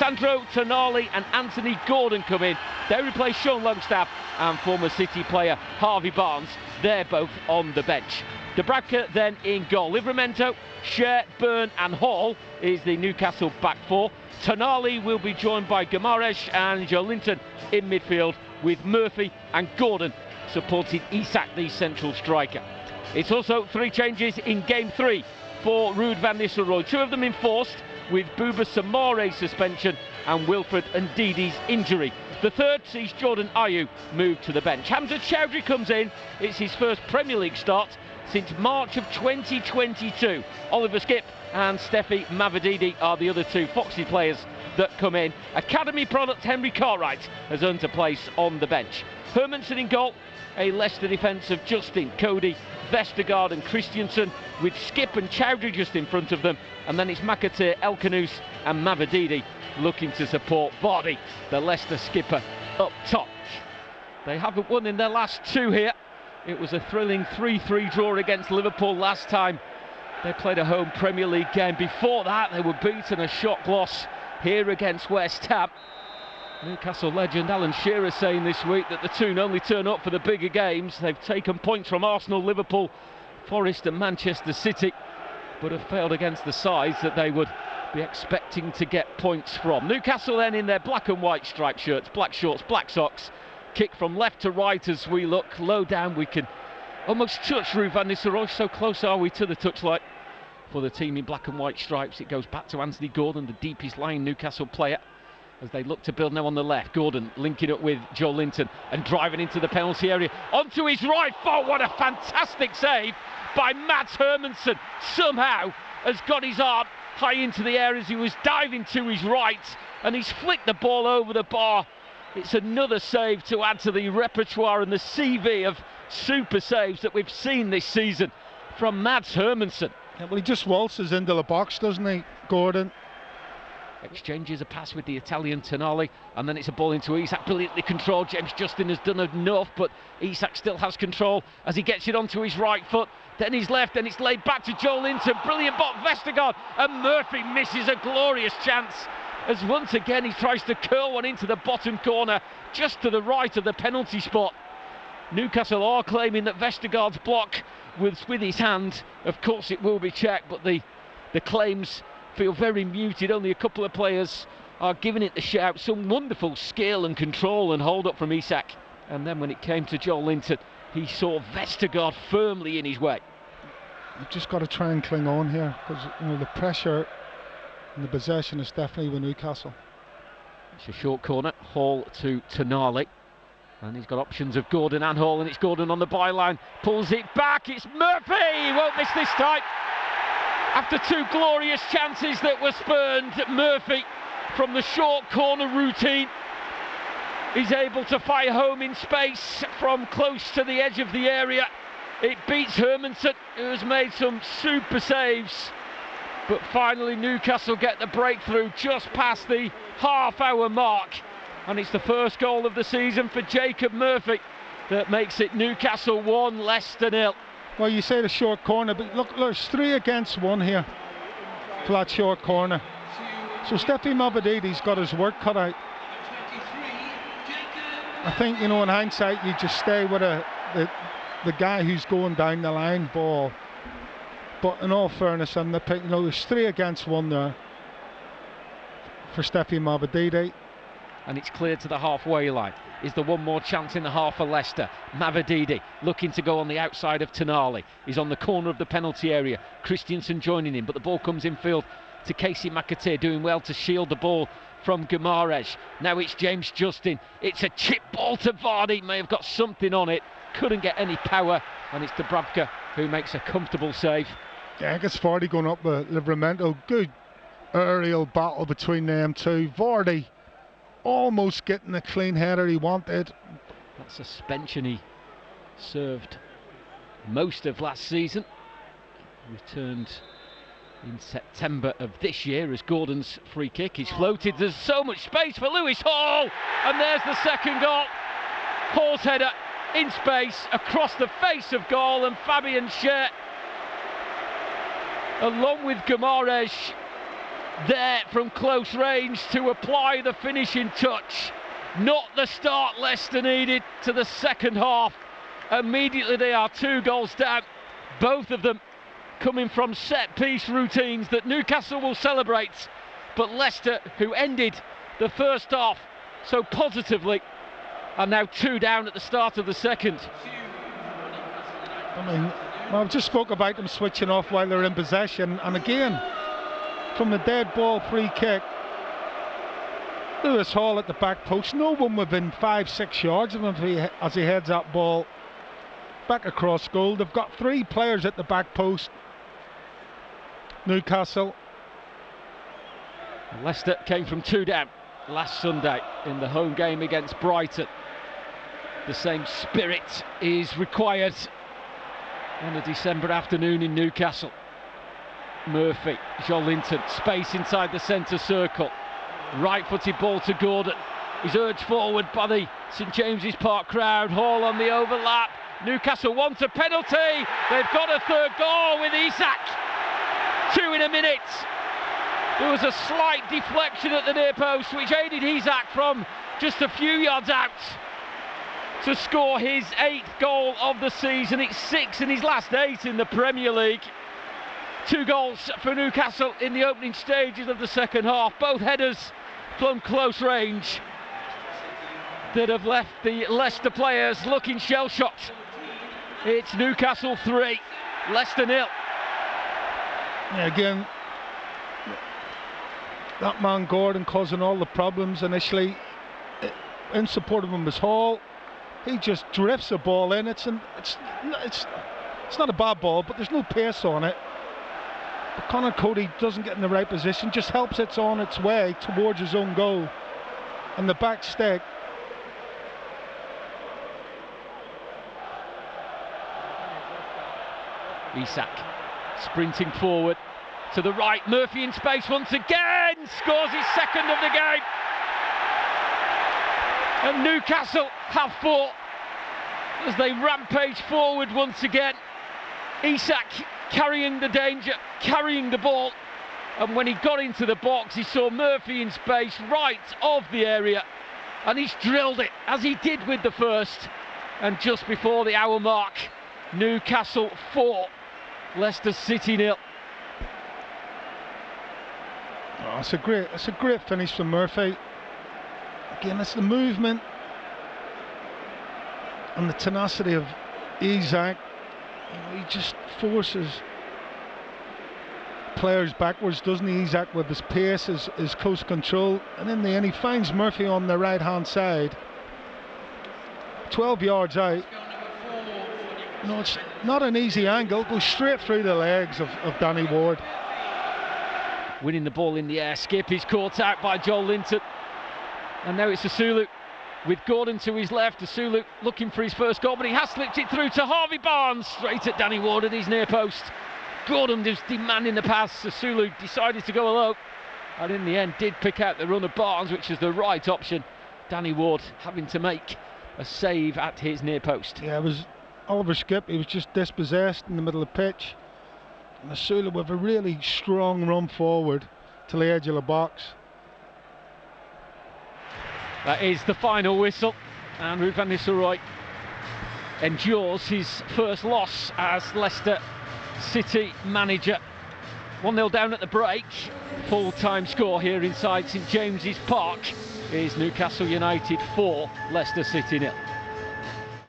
Sandro Tonali and Anthony Gordon come in. They replace Sean Longstaff and former City player Harvey Barnes. They're both on the bench. Dubravka then in goal. Livramento, Schär, Byrne and Hall is the Newcastle back four. Tonali will be joined by Guimaraes and Joelinton in midfield, with Murphy and Gordon supporting Isak, the central striker. It's also 3 changes in game 3 for Ruud van Nistelrooy. 2 of them enforced, with Bouba Samare's suspension and Wilfred Ndidi's injury. The third sees Jordan Ayew move to the bench. Hamza Choudhury comes in. It's his first Premier League start since March of 2022. Oliver Skipp and Steffi Mavididi are the other 2 Foxy players that come in. Academy product Henry Cartwright has earned a place on the bench. Hermansen in goal, a Leicester defence of Justin, Cody, Vestergaard and Christiansen, with Skipp and Choudhury just in front of them, and then it's McAteer, Elkanous and Mavididi looking to support Vardy, the Leicester skipper, up top. They haven't won in their last 2 here. It was a thrilling 3-3 draw against Liverpool last time they played a home Premier League game. Before that, they were beaten a shock loss here against West Ham. Newcastle legend Alan Shearer saying this week that the Toon only turn up for the bigger games. They've taken points from Arsenal, Liverpool, Forest and Manchester City, but have failed against the sides that they would be expecting to get points from. Newcastle then in their black and white striped shirts, black shorts, black socks. Kick from left to right as we look low down. We can almost touch Ruud van Nistelrooy, so close are we to the touchline. For the team in black and white stripes, it goes back to Anthony Gordon, the deepest lying Newcastle player, as they look to build now on the left. Gordon linking up with Joelinton and driving into the penalty area. Onto his right foot. What a fantastic save by Mats Hermansen. Somehow has got his arm high into the air as he was diving to his right, and he's flicked the ball over the bar. It's another save to add to the repertoire and the CV of super saves that we've seen this season from Mats Hermansen. Yeah, well, he just waltzes into the box, doesn't he, Gordon? Exchanges a pass with the Italian Tonali, and then it's a ball into Isak, brilliantly controlled. James Justin has done enough, but Isak still has control as he gets it onto his right foot, then his left, and it's laid back to Joelinton. Brilliant ball, Vestergaard, and Murphy misses a glorious chance as once again he tries to curl one into the bottom corner, just to the right of the penalty spot. Newcastle are claiming that Vestergaard's block was with his hand. Of course it will be checked, but the claims feel very muted. Only a couple of players are giving it the shout. Some wonderful skill and control and hold up from Isak, and then when it came to Joelinton, he saw Vestergaard firmly in his way. You've just got to try and cling on here, because the pressure and the possession is definitely with Newcastle. It's a short corner, Hall to Tonali, and he's got options of Gordon and Hall, and it's Gordon on the byline, pulls it back, it's Murphy! He won't miss this time. After 2 glorious chances that were spurned, Murphy, from the short corner routine, is able to fire home in space from close to the edge of the area. It beats Hermansen, who has made some super saves, but finally Newcastle get the breakthrough just past the half-hour mark, and it's the first goal of the season for Jacob Murphy that makes it Newcastle 1, Leicester 0. Well, you say the short corner, but look, there's 3 against 1 here for that short corner. So Steffi Mavididi's got his work cut out. I think, in hindsight, you just stay with the guy who's going down the line ball. But in all fairness, and there's 3 against 1 there for Steffi Mavididi. And it's cleared to the halfway line. Is there one more chance in the half for Leicester? Mavididi looking to go on the outside of Tonali. He's on the corner of the penalty area. Christiansen joining him, but the ball comes in field to Casey McAteer, doing well to shield the ball from Guimaraes. Now it's James Justin. It's a chip ball to Vardy. May have got something on it. Couldn't get any power, and it's Dubravka who makes a comfortable save. Yeah, I guess Vardy going up with Livramento. Good aerial battle between them 2. Vardy almost getting the clean header he wanted. That suspension he served most of last season. Returned in September of this year as Gordon's free kick is floated. There's so much space for Lewis Hall, and there's the second goal. Hall's header in space across the face of goal, and Fabian Schär, along with Guimaraes, there from close range to apply the finishing touch. Not the start Leicester needed to the second half. Immediately they are 2 goals down, both of them coming from set-piece routines that Newcastle will celebrate. But Leicester, who ended the first half so positively, are now 2 down at the start of the second. I mean, I've just spoke about them switching off while they're in possession, and again, from the dead ball free kick, Lewis Hall at the back post, no one within 5-6 yards of him as he heads that ball back across goal. They've got 3 players at the back post, Newcastle. Leicester came from 2 down last Sunday in the home game against Brighton. The same spirit is required on a December afternoon in Newcastle. Murphy, Jolinton, space inside the centre circle. Right-footed ball to Gordon. He's urged forward by the St James's Park crowd. Hall on the overlap. Newcastle want a penalty. They've got a third goal with Isak. 2 in a minute. There was a slight deflection at the near post which aided Isak from just a few yards out to score his 8th goal of the season. It's 6 in his last 8 in the Premier League. 2 goals for Newcastle in the opening stages of the second half. Both headers from close range that have left the Leicester players looking shell-shocked. It's Newcastle 3, Leicester 0. Yeah, again, that man Gordon causing all the problems initially. In support of him was Hall. He just drifts the ball in. It's not a bad ball, but there's no pace on it. But Conor Cody doesn't get in the right position, just helps it on its way towards his own goal. And the back stick. Isak sprinting forward to the right. Murphy in space once again, scores his 2nd of the game. And Newcastle have 4 as they rampage forward once again. Isak carrying the danger, carrying the ball, and when he got into the box he saw Murphy in space right of the area, and he's drilled it as he did with the first. And just before the hour mark, Newcastle 4, Leicester City 0. Oh, it's a great finish from Murphy. Again, it's the movement and the tenacity of Isak. He just forces players backwards, doesn't he, Isak, with his pace, his close control, and in the end he finds Murphy on the right hand side, 12 yards out. You know, it's not an easy angle, goes straight through the legs of Danny Ward. Winning the ball in the air, skip is caught out by Jolinton, and now it's Asulu with Gordon to his left. Asulu looking for his first goal, but he has slipped it through to Harvey Barnes, straight at Danny Ward at his near post. Gordon just demanding the pass. Asulu decided to go low, and in the end did pick out the run of Barnes, which is the right option. Danny Ward having to make a save at his near post. Yeah, it was Oliver Skipp. He was just dispossessed in the middle of the pitch, and Asulu with a really strong run forward to the edge of the box. That is the final whistle, and Ruud van Nistelrooy endures his first loss as Leicester City manager. 1-0 down at the break. Full-time score here inside St James's Park is Newcastle United 4, Leicester City 0.